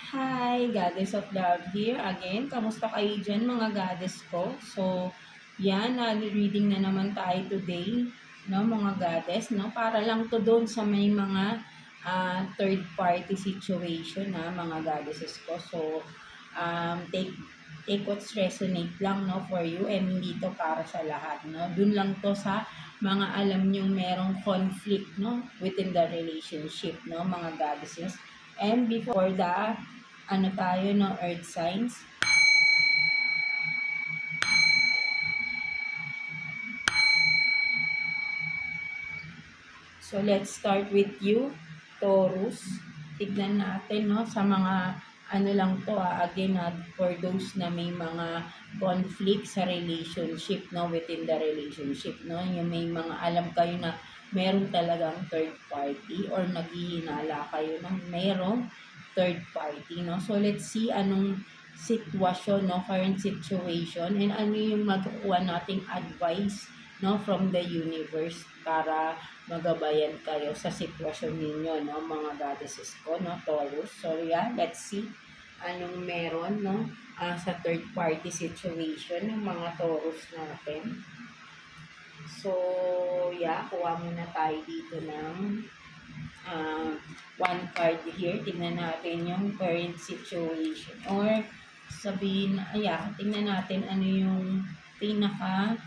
Hi, Goddess of Love here again. Kamusta kayo dyan mga goddess ko? So, yan, reading na naman tayo today, no, mga goddess, no? Para lang to doon sa may mga third party situation, na mga goddesses ko. So, take what's resonate lang, no, for you, and hindi to para sa lahat, no? Doon lang to sa mga alam nyong merong conflict, no, within the relationship, no, mga goddesses. And before the tayo, no, earth signs. So let's start with you, Taurus. Tignan natin, no, sa mga lang to, again, for those na may mga conflict sa relationship, no, within the relationship, no, yung may mga alam kayo na meron talagang third party or naghihinala kayo ng merong third party, no. So let's see anong sitwasyon, no, current situation, and ano yung makukuha nating advice, no, from the universe para magabayan kayo sa sitwasyon ninyo, no, mga goddesses ko, no, Taurus. So yeah, let's see anong meron, no, sa third party situation ng mga Taurus natin. So yeah, kuha muna tayo dito ng one card here. Tingnan natin yung current situation, or sabihin, tingnan natin ano yung pinaka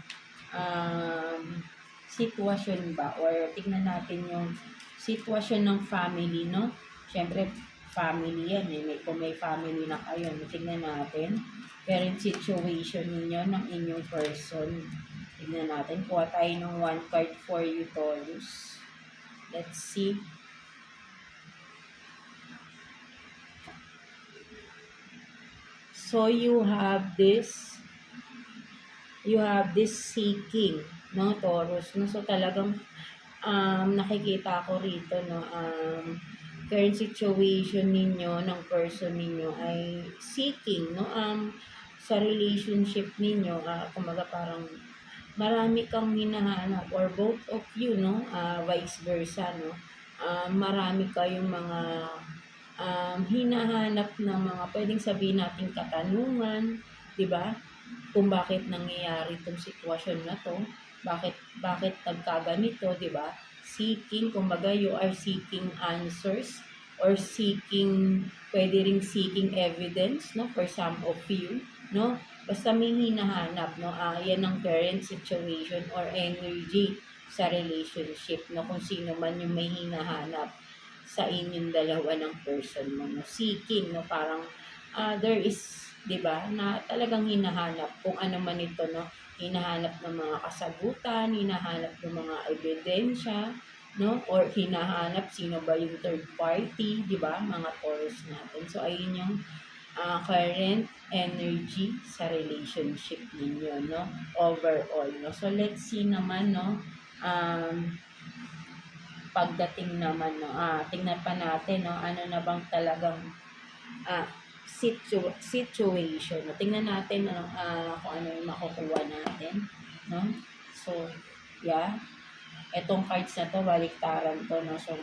sitwasyon ba, or tingnan natin yung sitwasyon ng family, no? Siyempre, family yan, eh. Kung may family na kayo, tingnan natin current situation ninyo ng inyong person. Tingnan natin, kuha tayo ng one card for you, Taurus. Let's see. So you have this seeking, no, Taurus, no? So talagang nakikita ko rito, no, current situation ninyo ng person ninyo ay seeking, no, sa relationship ninyo, kumaga parang marami kang hinahanap, or both of you, no, vice versa, no, marami kayong mga hinahanap ng mga pwedeng sabihin natin katanungan, di ba? Kung bakit nangyayari itong sitwasyon na to, bakit nagkaganito, di ba? Seeking, kumbaga you are seeking answers, or pwede ring seeking evidence, no, for some of you, no? Basta may hinahanap, no? Yan ang current situation or energy sa relationship, no? Kung sino man yung may hinahanap sa inyong dalawa ng person mo, no? Seeking, no? Parang there is, di ba, na talagang hinahanap kung ano man ito, no? Hinahanap ng mga kasagutan, hinahanap ng mga ebidensya, no? Or hinahanap sino ba yung third party, di ba, mga Taurus natin. So ayun yung current energy sa relationship ninyo, no? Overall, no? So let's see naman, no? Pagdating naman, no, tingnan pa natin, no, ano na bang talagang situation, no. Tingnan natin, no, kung ano yung makukuha natin, no. So yeah, etong cards na to, baliktaran to, no. So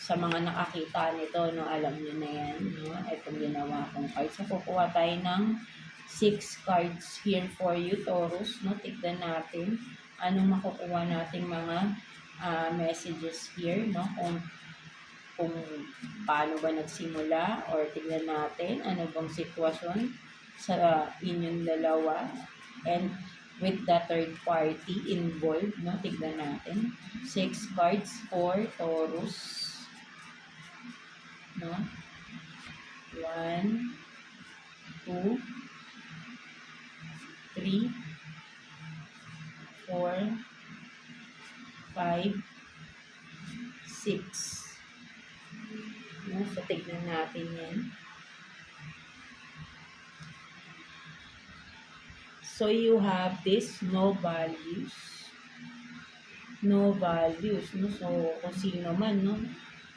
sa mga nakakita nito, no, alam niyo na yan, no, etong ginawa kong cards. So kukuha tayo ng 6 cards here for you, Taurus, no. Tignan natin anong makukuha nating mga messages here, no, kung paano ba nagsimula, or tignan natin ano bang sitwasyon sa inyong dalawa, and with the third party involved, no. Tignan natin 6 cards for Taurus, no. 1, 2, 3, 4, 5, 6. No? So, tignan natin yan. So, you have this no values. No values. No? So, kung sino man, no,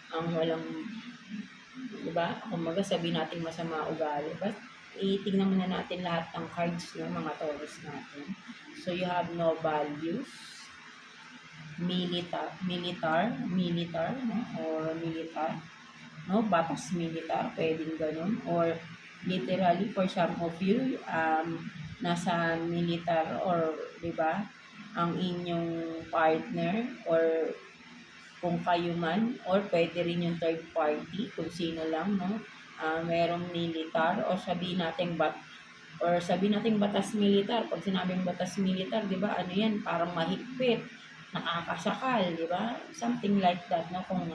ang walang, diba, kumaga sabihin natin masama ugali. But, itignan muna natin lahat ng cards ng mga Taurus natin. So, you have no values. Militar, no? Or militar, no? Batas militar, pwedeng ganun. Or literally, for some of you, nasa militar or, di ba, ang inyong partner or kung kayo man, or pwede rin yung third party, kung sino lang, no? Merong militar, o sabihin natin batas militar. Pag sinabing batas militar, di ba, ano yan, parang mahigpit, nakakasakal, di ba? Something like that, no? Kung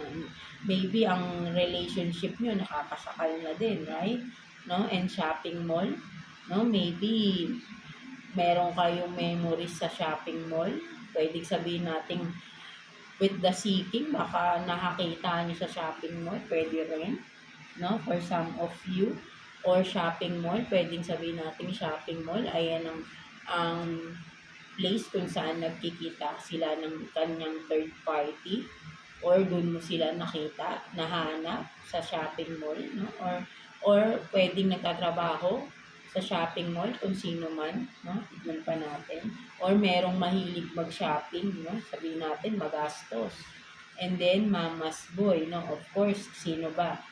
maybe ang relationship nyo nakakasakal na din, right? No? And shopping mall, no? Maybe meron kayong memories sa shopping mall. Pwedeng sabihin natin with the seeking, baka nakakita nyo sa shopping mall, pwede rin, no? For some of you, or shopping mall, pwedeng sabihin natin shopping mall, ayan ang place kung saan nagkikita sila ng kanyang third party, or dun mo sila nakita, nahanap sa shopping mall, no? Or pwedeng nagtatrabaho sa shopping mall, kung sino man, no? Tignan pa natin. Or merong mahilig mag-shopping, no? Sabihin natin magastos. And then, mama's boy, no? Of course, sino ba?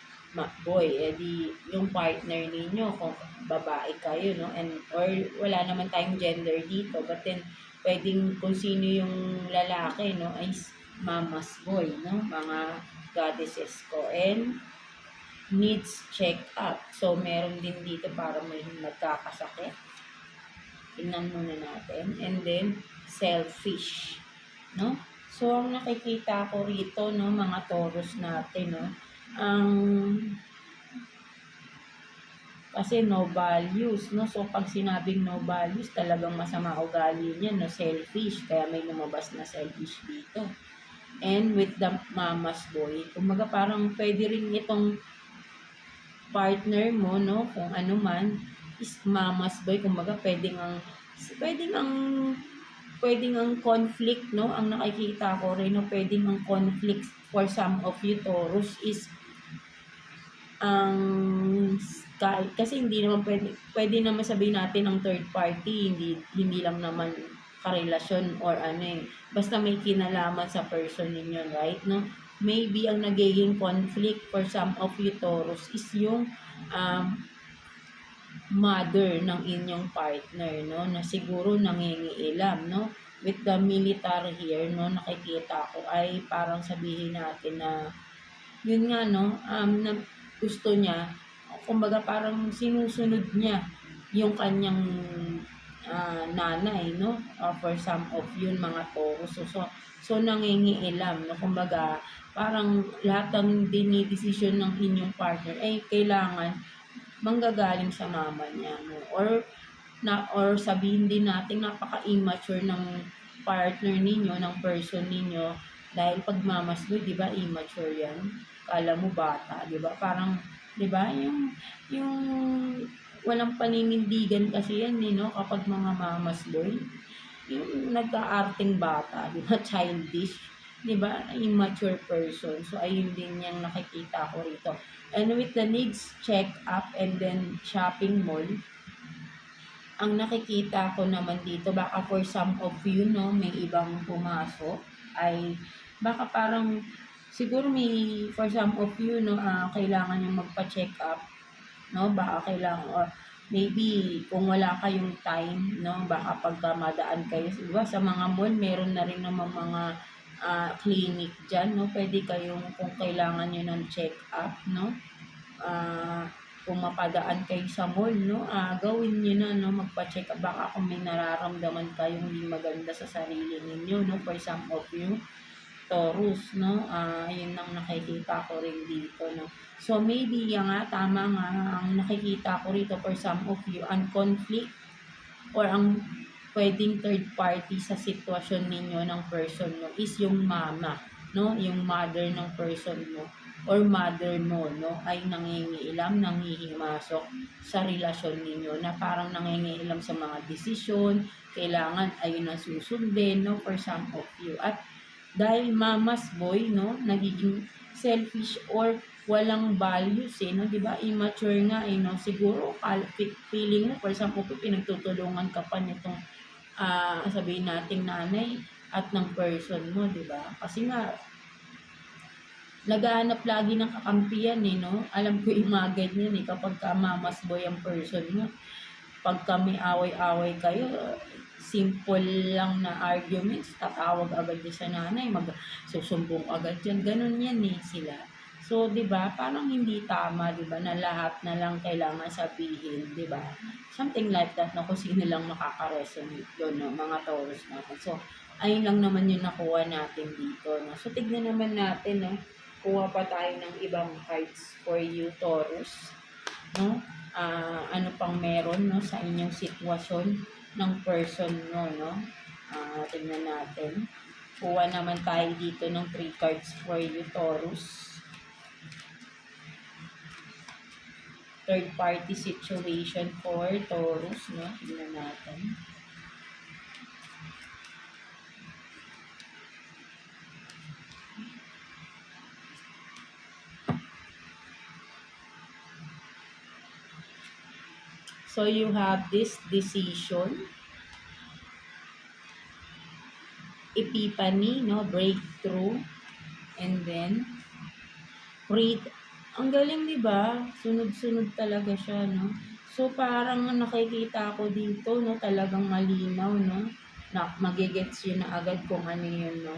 Boy, edi yung partner ninyo, kung babae kayo, no? And, or wala naman tayong gender dito, but then, pwedeng kung sino yung lalaki, no? Ay mama's boy, no? Mga goddesses ko. And, needs check up. So, meron din dito para may nagkakasakit. Tingnan muna natin. And then, selfish, no? So, ang nakikita ko rito, no, mga Taurus natin, no, ang kasi no values, no? So, pag sinabing no values, talagang masama ugali niya, no? Selfish. Kaya may lumabas na selfish dito. And with the mama's boy, kumaga parang pwede rin itong partner mo, no? Kung ano man, is mama's boy. Kumaga pwedeng ang conflict, no? Ang nakikita ko rin, no? Pwedeng ang conflict for some of you Taurus is ang kasi hindi naman pwede naman sabihin natin ang third party, hindi lang naman karelasyon or ano basta may kinalaman sa person ninyo, right, no? Maybe ang nagiging conflict for some of you Taurus is yung mother ng inyong partner, no, na siguro nangingialam, no? With the military here, no, nakikita ko ay parang sabihin natin na yun nga, no, na gusto niya, kumbaga parang sinusunod niya yung kanyang nanay, no, for some of yun mga Taurus. So nangingialam, no, kumbaga parang lahat ng dinidesisyon ng inyong partner ay kailangan manggagaling sa mama niya, no? Or sabihin din natin napaka-immature ng partner ninyo, ng person ninyo, dahil pag mamas mo, 'di ba, immature 'yan. Kala mo bata, 'di ba? Parang 'di ba, yung walang paninindigan kasi 'yan, no, kapag mga mamas boy. Yung nagka-arting bata, 'di ba, childish, 'di ba, immature person. So ayun din yung nakikita ko rito. And with the needs check up and then shopping mall, ang nakikita ko naman dito, baka for some of you, no, may ibang pumasok, ay baka parang siguro may for some of you, no, kailangan yung magpa-check up, no, baka kailangan, or maybe kung wala kayong time, no, baka pagka madaan kayo, diba, sa mga mall meron na rin naman mga clinic dyan, no, pwede kayong kung kailangan nyo ng check up, no, kung mapadaan kayo sa mall, no, gawin nyo na, no, magpa-check up, baka kung may nararamdaman kayong hindi maganda sa sarili ninyo, no, for some of you Taurus, no, yun ang nakikita ko rin dito, no. So maybe nga tama nga ang nakikita ko rito for some of you, ang conflict or ang pwedeng third party sa sitwasyon ninyo ng person mo is yung mama, no, yung mother ng person mo or mother mo, no, ay nangingialam, nanghihimasok sa relasyon ninyo, na parang nangingialam sa mga desisyon, kailangan ayun ang susundin, no, for some of you. At dahil mama's boy, no, nagiging selfish or walang values, no, 'di ba? Immature nga, no. Siguro feeling mo for example, pinagtutulungan ka pa nitong sabihin nating nanay at ng person mo, 'di ba? Kasi nga naghahanap lagi ng kakampiyan eh, no? Alam ko yung mga ganyan eh, kapag ka mamas boy ang person mo, pag kami away-away kayo, simple lang na arguments, tatawag agad niya sa nanay, susumbong agad yan, ganun yan eh sila. So, 'di ba? Parang hindi tama, 'di ba? Na lahat na lang kailangan sabihin, 'di ba? Something like that na kung sino lang makaka-resonate doon, no? Mga Taurus natin. So, ayun lang naman yung nakuha natin dito, no? So, tignan naman natin, no? Kuha pa tayo ng ibang cards for you, Taurus, no? Ano pang meron, no, sa inyong sitwasyon ng person mo, no? Tingnan natin. Kuha naman tayo dito ng 3 cards for you, Taurus. Third party situation for Taurus, no? Tingnan natin. So you have this decision, epiphany, no, breakthrough, and then read. Ang galing, di ba? Sunod-sunod talaga siya, no? So parang nakikita ko dito, no, talagang malinaw, no, na magigets yun na agad kung ano yun, no.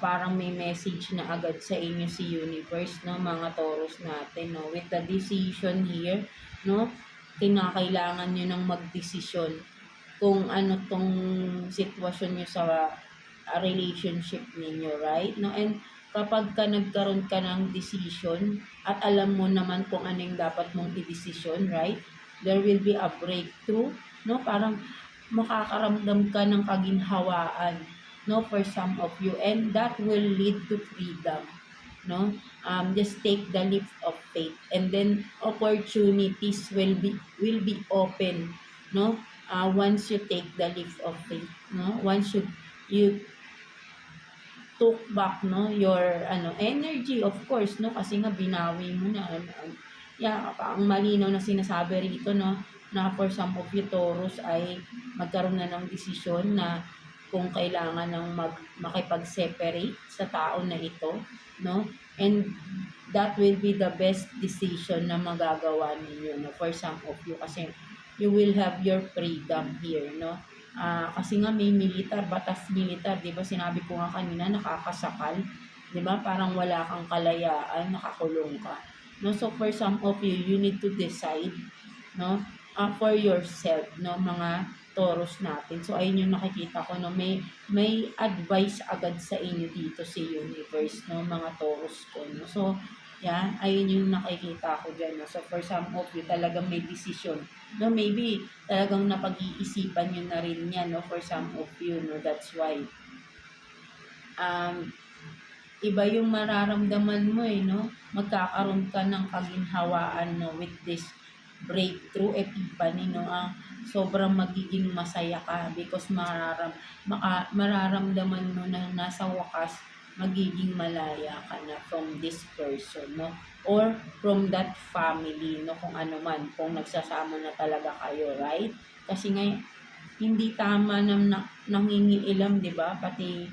Parang may message na agad sa inyo si universe, no, mga Taurus natin, no, with the decision here, no, kinakailangan nyo ng magdesisyon kung ano tong sitwasyon nyo sa relationship ninyo, right? No? And kapag ka nagkaroon ka ng decision at alam mo naman kung ano yung dapat mong i-decision, right? There will be a breakthrough, no? Parang makakaramdam ka ng kaginhawaan, no, for some of you, and that will lead to freedom, no? Just take the leap of faith, and then opportunities will be open, no? Once you take the leap of faith, no? Once you took back, no, your energy, of course, no, kasi nga binawi mo na. Yeah, ang malinaw na sinasabi rito, no, na for some of you Taurus ay magkaroon na ng desisyon na kung kailangan ng makipag-separate sa tao na ito, no? And that will be the best decision na magagawa ninyo, no? For some of you, kasi you will have your freedom here, no? Kasi nga may batas militar, di ba? Sinabi ko nga kanina, nakakasakal, di ba? Parang wala kang kalayaan, nakakulong ka. No? So for some of you, you need to decide, no? For yourself, no, mga Taurus natin. So ayun yung nakikita ko, no, may advice agad sa inyo dito si universe, no, mga Taurus ko, no. So yan, ayun yung nakikita ko diyan, no. So for some of you talagang may decision, no, maybe talagang napag-iisipan niyo na rin yan, no, for some of you, no. That's why iba yung mararamdaman mo no, magkakaroon ka ng kaginhawaan, no, with this breakthrough epiphany, no. Sobrang magiging masaya ka because mararamdaman mo na nasa wakas magiging malaya ka na from this person, no, or from that family, no, kung ano man, kung nagsasama na talaga kayo, right? Kasi nga hindi tama na nangingiilam, 'di ba? Pati,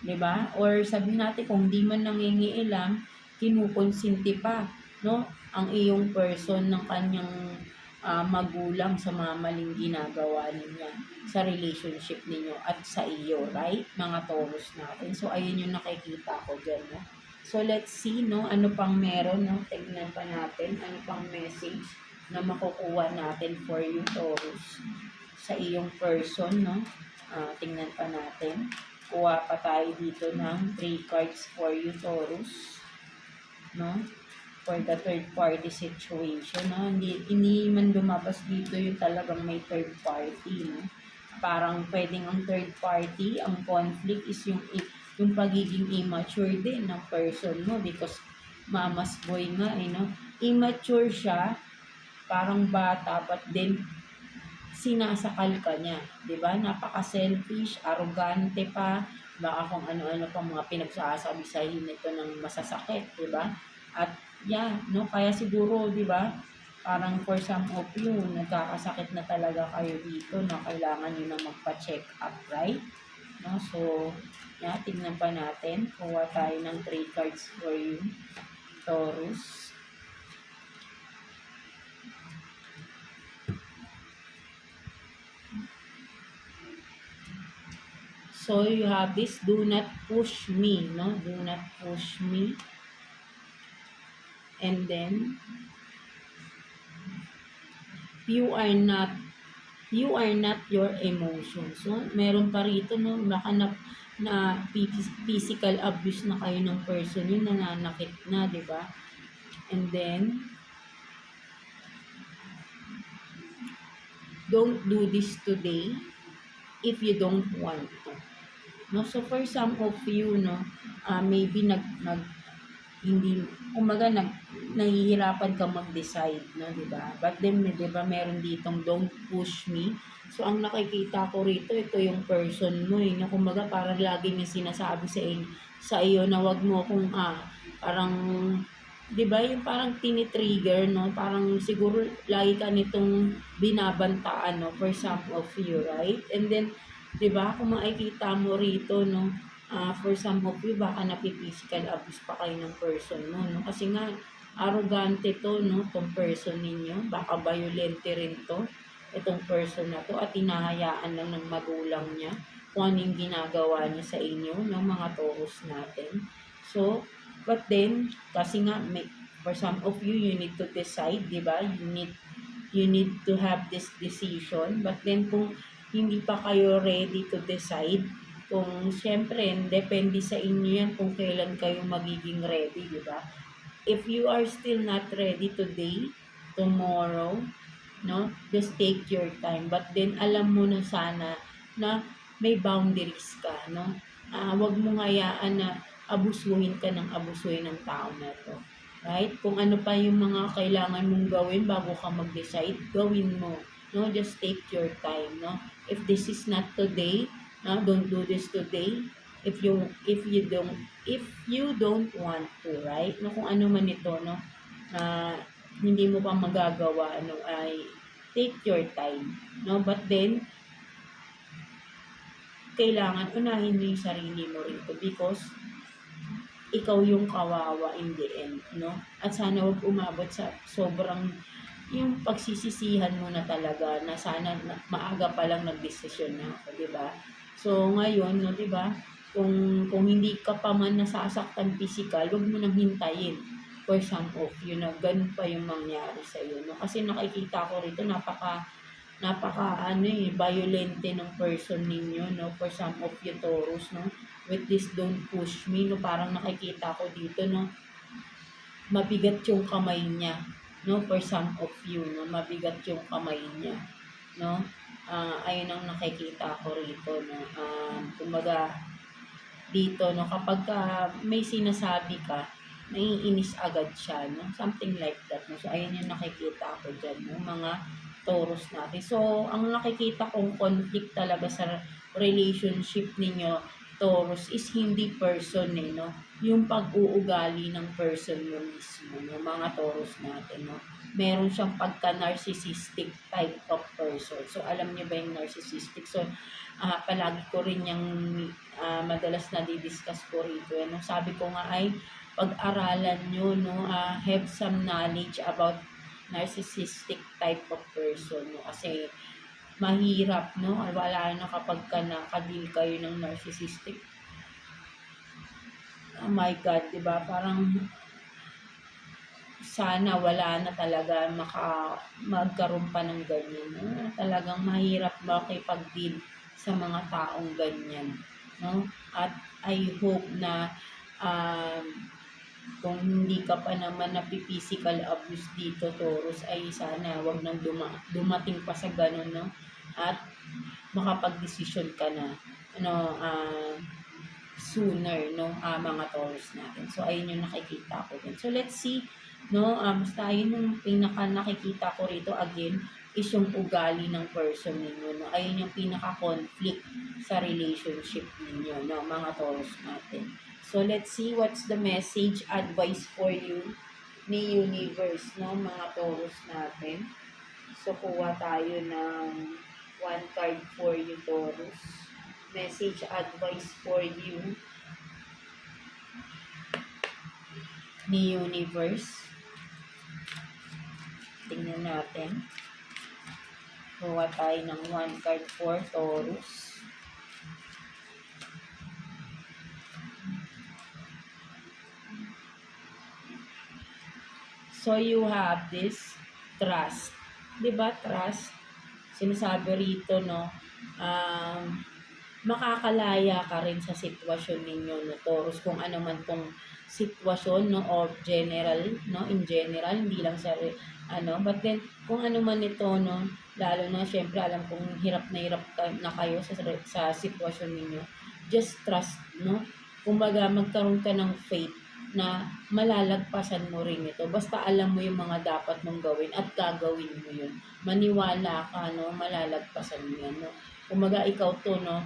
'di ba? Or sabihin natin kung di man nangingiilam, kinukonsinti pa, no, ang iyong person ng kanyang magulang sa mga maling ginagawa niya sa relationship ninyo at sa iyo, right? Mga Taurus natin. So, ayun yung nakikita ko dyan, no? So, let's see, no? Ano pang meron, no? Tignan pa natin. Ano pang message na makukuha natin for you, Taurus, sa iyong person, no? Tingnan pa natin. Kuha pa tayo dito ng 3 cards for you, Taurus, no? For the third party situation, no? Hindi man lumabas dito yung talagang may third party, no? Parang pwedeng ang third party, ang conflict is yung pagiging immature din ng person mo because mama's boy nga, no? Immature siya, parang bata, but then sinasakal ka niya, di ba? Napaka-selfish, arrogante pa, baka kung ano-ano pa mga pinagsasabi sa nito ng masasakit, di ba? At no, kaya siguro, di ba, parang for some of you, nagkakasakit na talaga kayo dito na kailangan nyo na magpa-check up, right? No? So, tingnan pa natin. Kuha tayo ng 3 cards for you, Taurus. So, you have this, do not push me, no? Do not push me. And then, you are not your emotions. So, meron pa rito, no? Baka na physical abuse na kayo ng person yun, nananakit na, di ba? And then, don't do this today if you don't want to. No, so for some of you, no, maybe hindi, umaga nahihirapan ka mag-decide, no, di ba? But then, di ba, meron ditong don't push me. So, ang nakikita ko rito, ito yung person mo, na kumaga parang lagi niya sinasabi sa iyo na wag mo kung, parang, di ba, yung parang tinitrigger, no? Parang siguro lagi ka nitong binabantaan, no, for some of you, right? And then, di ba, kung makikita mo rito, no, for some of you, baka napi-physical abuse pa kayo ng person mo, no? Kasi nga, arrogante to, no, tong person ninyo. Baka violente rin to, itong person na to, at hinahayaan lang ng magulang niya kung ano yung ginagawa niya sa inyo, ng mga Taurus natin. So, but then, kasi nga, for some of you, you need to decide, di ba? You need to have this decision. But then, kung hindi pa kayo ready to decide, kung siyempre, depende sa inyo yan kung kailan kayo magiging ready, di ba? If you are still not ready today, tomorrow, no, just take your time. But then, alam mo na sana na may boundaries ka, no? Wag mo hayaan na abusuhin ka ng abusuhin ng tao na to. Right? Kung ano pa yung mga kailangan mong gawin bago ka mag-decide, gawin mo. No, just take your time, no? If this is not today, no, don't do this today. If you don't want to, right? No, kung ano man ito, no, hindi mo pa magagawa, ano, ay take your time, no? But then, kailangan unahin mo yung sarili mo rito because ikaw yung kawawa in the end, no? At sana wag umabot sa sobrang yung pagsisisihan mo na talaga na sana maaga pa lang nagdesisyon na ako, di ba? So, ngayon, no, di ba? Kung hindi ka pa man nasasaktan physical, wag mo nang hintayin for some of you na ganun pa yung mangyari sa iyo, no? Kasi nakikita ko rito napaka violente ng person ninyo, no? For some of you Taurus, no? With this don't push me, no? Parang nakikita ko dito, no? Mabigat yung kamay niya, no? For some of you, no? Mabigat yung kamay niya, no? Ayun ang nakikita ko rito, no? Kumbaga dito, no? Kapag may sinasabi ka, naiinis agad siya, no? Something like that, no? So, ayun yung nakikita ko dyan, no? Mga Taurus natin. So, ang nakikita kong conflict talaga sa relationship ninyo, Taurus, is hindi person, no? Yung pag-uugali ng person mo mismo, no? Mga Taurus natin, no? Meron siyang pagka-narcissistic type of person. So, alam niyo ba yung narcissistic? So, palagi ko rin yung madalas na di-discuss ko rito. No? Sabi ko nga ay, pag-aralan nyo, no? Have some knowledge about narcissistic type of person, no? Kasi mahirap, no? Wala na kapag nakadil kayo ng narcissistic. Oh my God, di ba? Parang sana wala na talaga magkaroon pa ng ganyan, no? Talagang mahirap makipag-deal sa mga taong ganyan, no? At I hope na kung hindi ka pa naman physical abuse dito, Taurus, ay sana wag nang dumating pa sa ganun, no? At makapag-desisyon ka na, ano, sooner, no? Mga Taurus natin. So, ayun yung nakikita ko din. So, let's see, no? Basta ayun yung pinaka nakikita ko rito again, is yung ugali ng person ninyo, no? Ayun yung pinaka-conflict sa relationship ninyo, no? Mga Taurus natin. So, let's see what's the message, advice for you ni Universe, no? Mga Taurus natin. So, kuha tayo ng one card for you, Taurus. message advice for you ni Universe. Tingnan natin. Kuha tayo ng 1 card for Taurus. So, you have this trust. Diba, trust? Sinasabi rito, no? Makakalaya ka rin sa sitwasyon ninyo, no, Taurus, kung ano man tong sitwasyon, no, or general, no, in general, hindi lang sa, but then, kung ano man ito, no, lalo na, syempre, alam kong hirap na kayo sa sitwasyon ninyo, just trust, no, kumbaga, magkaroon ka ng faith, na malalagpasan mo rin ito. Basta alam mo yung mga dapat mong gawin at gagawin mo yun. Maniwala ka, no, malalagpasan mo yan, no. Kumaga ikaw to, no,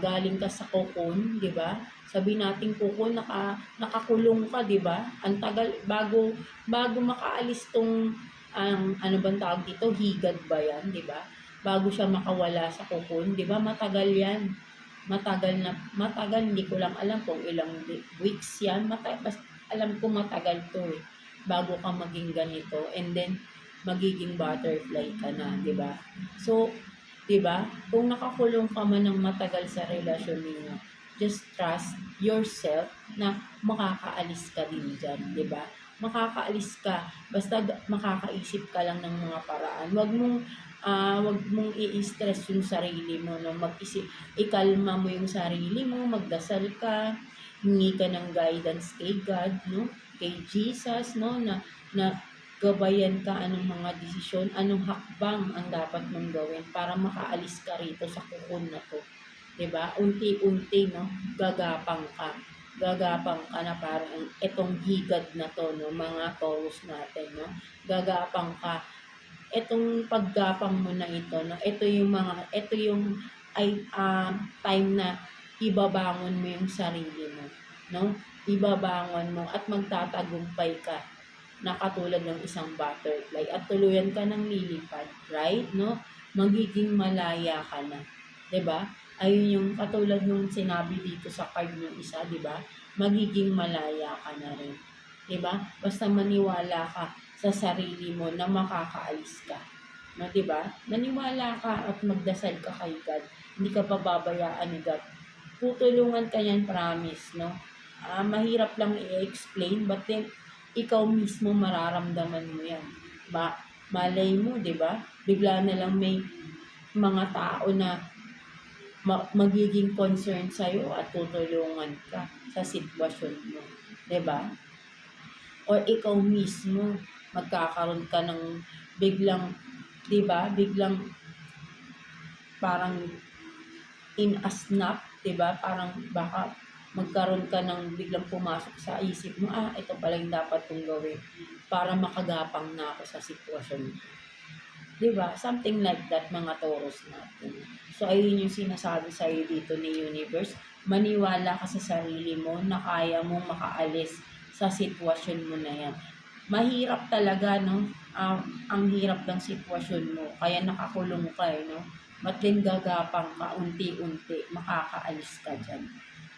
galing ka sa cocoon, di ba? Sabi natin cocoon, nakakulong ka, di ba? Ang tagal, bago makaalis tong, ano bang tawag dito, higad ba yan, di ba? Bago siya makawala sa cocoon, di ba? Matagal yan. Matagal, hindi ko lang alam kung ilang weeks yan. Alam ko matagal to eh. Bago ka maging ganito. And then, magiging butterfly ka na, di ba? So, di ba? Kung nakakulong ka man ng matagal sa relasyon niyo, just trust yourself na makakaalis ka din dyan, di ba? Makakaalis ka. Basta makakaisip ka lang ng mga paraan. Wag mong i-stress yung sarili mo, no? Ikalma mo yung sarili mo, magdasal ka, hingi ka ng guidance kay God, no? Kay Jesus, no? Na gabayan ka anong mga desisyon, anong hakbang ang dapat mong gawin para makaalis ka rito sa kukun na to. 'Di ba? Unti-unti, no? Gagapang ka na parang itong higad na to, no, mga Taurus natin, no? Gagapang ka. Itong paggapang mo na ito, no, ito yung time na ibabangon mo yung sarili mo, no? Ibabangon mo at magtatagumpay ka na katulad ng isang butterfly at tuluyan ka ng lilipad, right? No? Magiging malaya ka na, 'di ba? Ayun yung katulad nung sinabi dito sa card ng isa, 'di ba? Magiging malaya ka na rin. 'Di ba? Basta maniwala ka sa sarili mo na makakaalis ka. No, 'di ba? Maniwala ka at magdasal ka kay God. Hindi ka pababayaan ni God. Tutulungan ka niyan, promise, no? Mahirap lang i-explain, but then ikaw mismo mararamdaman mo 'yan. Malay mo, 'di ba? Bigla na lang may mga tao na magiging concerned sa'yo at tutulungan ka sa sitwasyon mo. 'Di ba? Or ikaw mismo, magkakaroon ka ng biglang, 'di ba? Biglang parang in a snap, 'di ba? Parang baka magkaroon ka ng biglang pumasok sa isip mo, ito pala yung dapat kong gawin para makagapang na ako sa sitwasyon. 'Di ba? Something like that, mga Taurus natin. So, ayun yung sinasabi sa iyo dito ni Universe. Maniwala ka sa sarili mo na kaya mong makaalis sa sitwasyon mo na yan. Mahirap talaga, no? Ang hirap ng sitwasyon mo. Kaya nakakulong ka, no? But then gagapang ka, unti-unti, makakaalis ka dyan.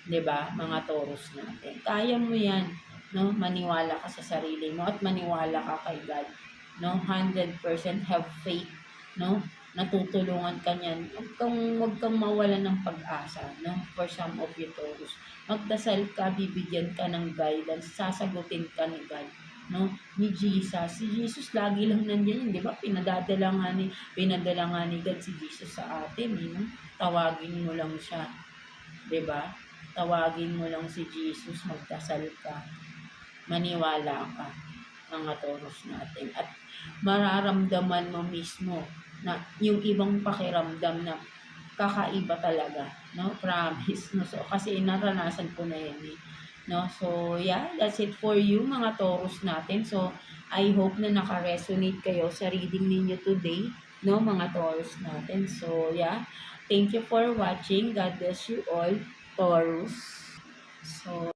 'Di ba, mga Taurus natin? Kaya mo yan, no? Maniwala ka sa sarili mo at maniwala ka kay God. No, 100% have faith, no? Natutulungan ka niyan. Huwag kang mawalan ng pag-asa, no? For some of you Taurus. Magdasal ka, bibigyan ka ng guidance, sasagutin ka ni God, no? Ni Jesus. Si Jesus lagi lang nandiyan, di ba? Pinadala nga ni God si Jesus sa atin, no? Tawagin mo lang siya, di ba? Tawagin mo lang si Jesus, magdasal ka. Maniwala ka, mga Taurus natin. At mararamdaman mo mismo na yung ibang pakiramdam na kakaiba talaga, no? Promise, no? So, kasi naranasan ko na yan, eh. No? So, yeah, that's it for you, mga Taurus natin. So, I hope na naka-resonate kayo sa reading ninyo today, no, mga Taurus natin. So, yeah, thank you for watching. God bless you all, Taurus. So,